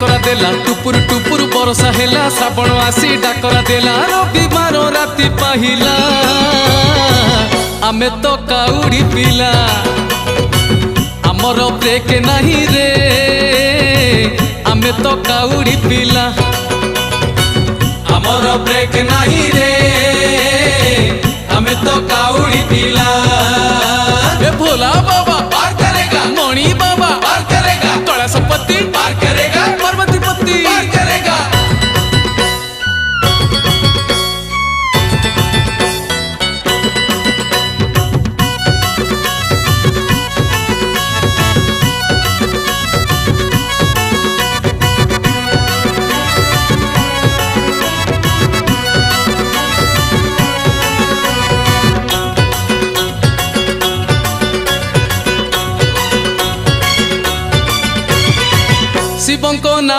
डाकरा देला टुपुर टुपुर बरसा हेला श्रावण आसी डाकरा देला रविवार राति पाहिला आमे तो काउड़ी पिला आमर ब्रेक नहीं रे आमे तो काउड़ी पिला आमर ब्रेक नहीं रे आमे तो काउड़ी पिला ए भोला बाबा।